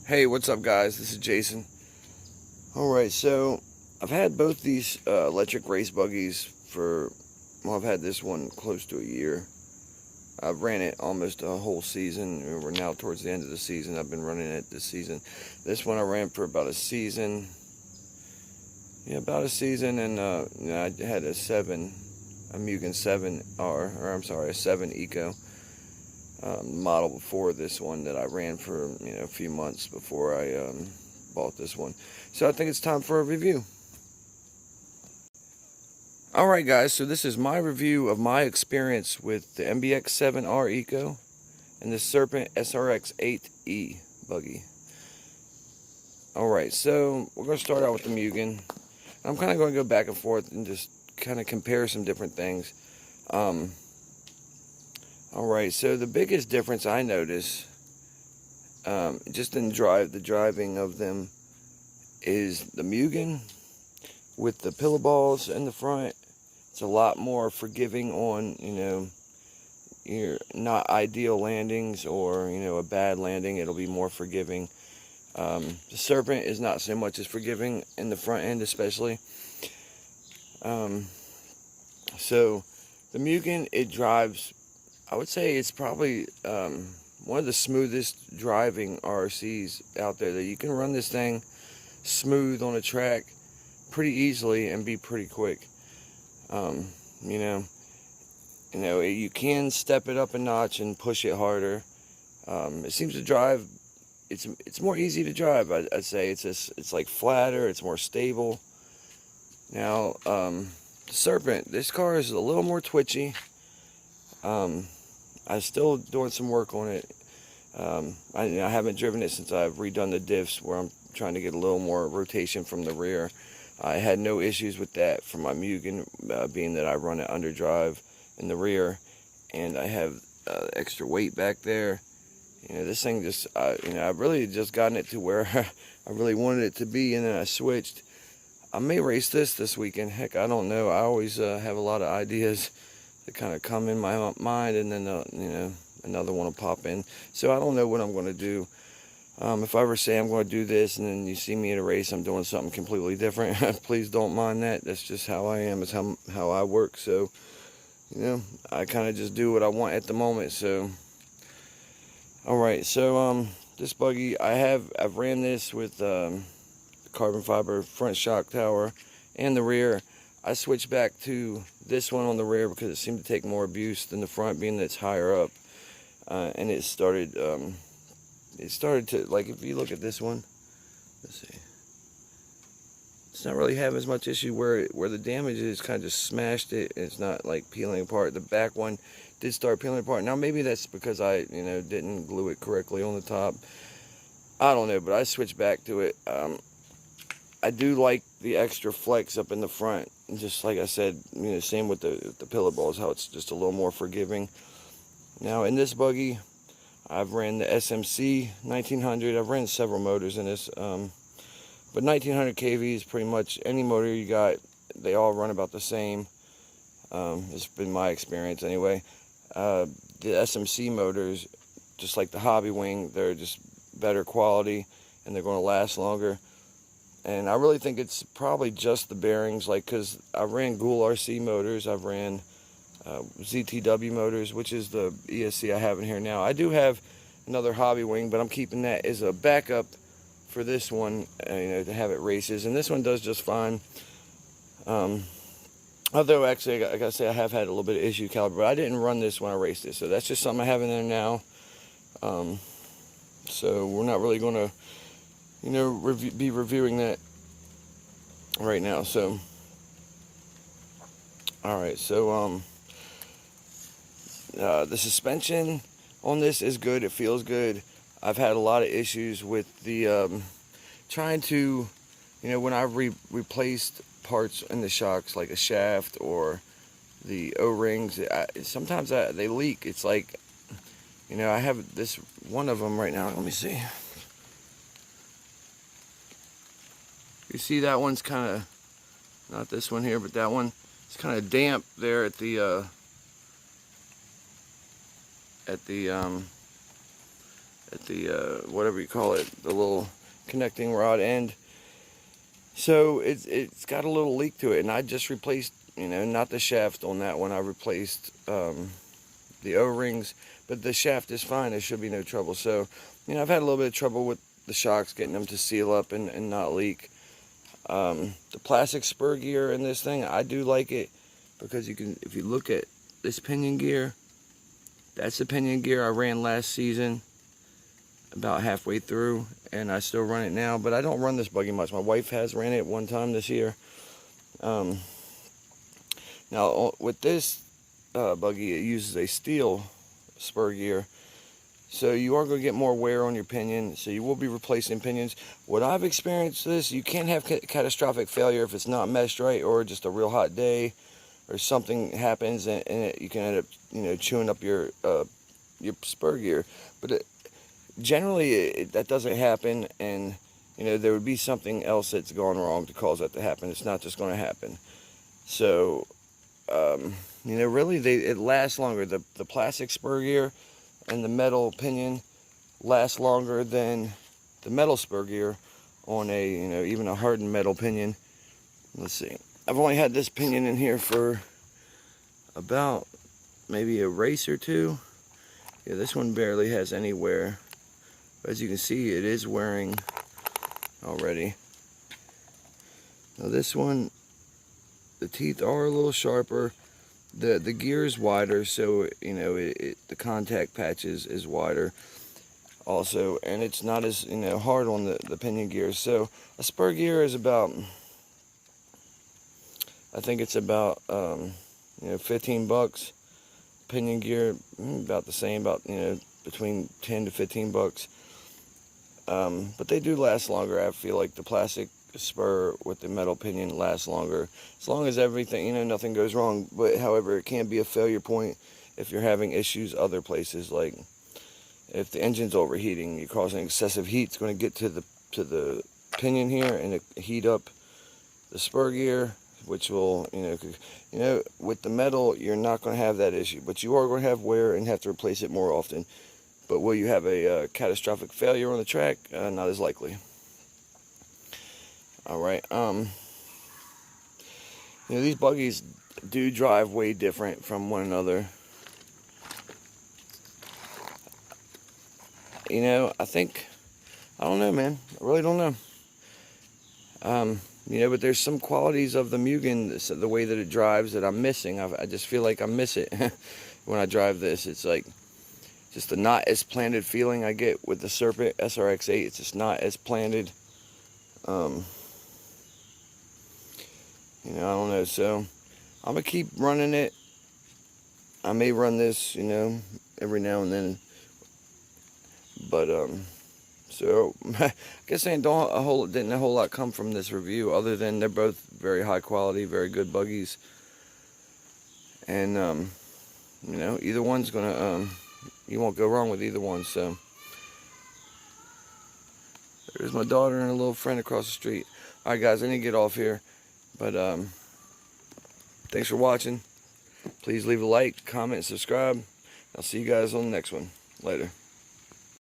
Hey, what's up guys? This is Jason. Alright, so I've had both these electric race buggies for, well, I've had this one close to a year. I've ran it almost a whole season. We're now towards the end of the season. I've been running it this season. This one I ran for about a season. Yeah, about a season, and I had a Mugen 7R, or I'm sorry, a 7 Eco. Model before this one that I ran for a few months before I bought this one. So I think it's time for a review. Alright guys, so this is my review of my experience with the MBX7R Eco and the Serpent SRX8E buggy. Alright, so we're going to start out with the Mugen. I'm kind of going to go back and forth and just kind of compare some different things. Alright, so the biggest difference I notice, just in the driving of them, is the Mugen with the pillow balls in the front. It's a lot more forgiving on, your not ideal landings or, a bad landing. It'll be more forgiving. The Serpent is not so much as forgiving in the front end, especially. So the Mugen, it drives, I would say it's probably one of the smoothest driving RCs out there. That you can run this thing smooth on a track pretty easily and be pretty quick. You can step it up a notch and push it harder. It seems to drive. It's more easy to drive. I'd say it's like flatter. It's more stable. Now, Serpent. This car is a little more twitchy. I'm still doing some work on it. I haven't driven it since I've redone the diffs, where I'm trying to get a little more rotation from the rear. I had no issues with that from my Mugen, being that I run it under drive in the rear, and I have extra weight back there. This thing just, I've really just gotten it to where I really wanted it to be, and then I switched. I may race this weekend. Heck, I don't know. I always have a lot of ideas that kind of come in my mind, and then another one will pop in. So I don't know what I'm going to do. If I ever say I'm going to do this, and then you see me at a race, I'm doing something completely different, please don't mind that. That's just how I am. It's how I work. So, I kind of just do what I want at the moment. So, all right. So this buggy, I've ran this with the carbon fiber front shock tower and the rear. I switched back to this one on the rear because it seemed to take more abuse than the front, being that it's higher up. And it started to, like, if you look at this one, let's see, it's not really having as much issue where the damage is kind of just smashed it. It's not like peeling apart. The back one did start peeling apart. Now maybe that's because I didn't glue it correctly on the top. I don't know, but I switched back to it. I do like the extra flex up in the front. And just like I said, same with the pillow balls, how it's just a little more forgiving. Now in this buggy, I've ran the SMC 1900. I've ran several motors in this, but 1900 kV is pretty much any motor you got. They all run about the same. It's been my experience anyway. The SMC motors, just like the Hobby Wing, they're just better quality and they're going to last longer. And I really think it's probably just the bearings, because I ran Ghoul RC motors, I've ran ZTW motors, which is the ESC I have in here now. I do have another Hobby Wing, but I'm keeping that as a backup for this one, to have it races. And this one does just fine. Although actually, I gotta say, I have had a little bit of issue caliber, but I didn't run this when I raced it, so that's just something I have in there now. So we're not really going to be reviewing that right now. So all right, so the suspension on this is good. It feels good. I've had a lot of issues with the trying to, when I replaced parts in the shocks, like a shaft or the O-rings, sometimes they leak. It's like, I have this one of them right now. Let me see. You see that one's kind of, not this one here, but that one, it's kind of damp there at the whatever you call it, the little connecting rod end. So it's got a little leak to it, and I just replaced, not the shaft on that one. I replaced the O-rings, but the shaft is fine. There should be no trouble. So, I've had a little bit of trouble with the shocks, getting them to seal up and not leak. The plastic spur gear in this thing, I do like it, because if you look at this pinion gear, that's the pinion gear I ran last season, about halfway through, and I still run it now, but I don't run this buggy much. My wife has ran it one time this year. Now with this buggy, it uses a steel spur gear, so you are going to get more wear on your pinion, so you will be replacing pinions. What I've experienced this, you can't have catastrophic failure if it's not meshed right, or just a real hot day, or something happens and you can end up chewing up your spur gear. But generally that doesn't happen, and there would be something else that's gone wrong to cause that to happen. It's not just going to happen. So really it lasts longer. The plastic spur gear and the metal pinion lasts longer than the metal spur gear on a even a hardened metal pinion. Let's see, I've only had this pinion in here for about maybe a race or two. Yeah, this one barely has any wear. As you can see, it is wearing already. Now this one, the teeth are a little sharper. The gear is wider, so the contact patch is wider also, and it's not as hard on the pinion gear. So a spur gear is about, I think it's about 15 bucks. Pinion gear about the same, about between 10 to 15 bucks. But they do last longer. I feel like the plastic spur with the metal pinion lasts longer, as long as everything, nothing goes wrong. But however, it can be a failure point if you're having issues other places, like if the engine's overheating, you're causing excessive heat. It's going to get to the pinion here and heat up the spur gear, which will with the metal you're not going to have that issue, but you are going to have wear and have to replace it more often. But will you have a catastrophic failure on the track? Not as likely. All right. These buggies do drive way different from one another. I don't know, man. I really don't know. But there's some qualities of the Mugen, the way that it drives, that I'm missing. I just feel like I miss it when I drive this. It's like just the not as planted feeling I get with the Serpent SRX8. It's just not as planted. I don't know. So I'm gonna keep running it. I may run this, every now and then. But so I guess didn't a whole lot come from this review, other than they're both very high quality, very good buggies. And either one's gonna you won't go wrong with either one. So there's my daughter and a little friend across the street. All right, guys, I need to get off here, but thanks for watching. Please leave a like, comment, and subscribe. I'll see you guys on the next one. Later.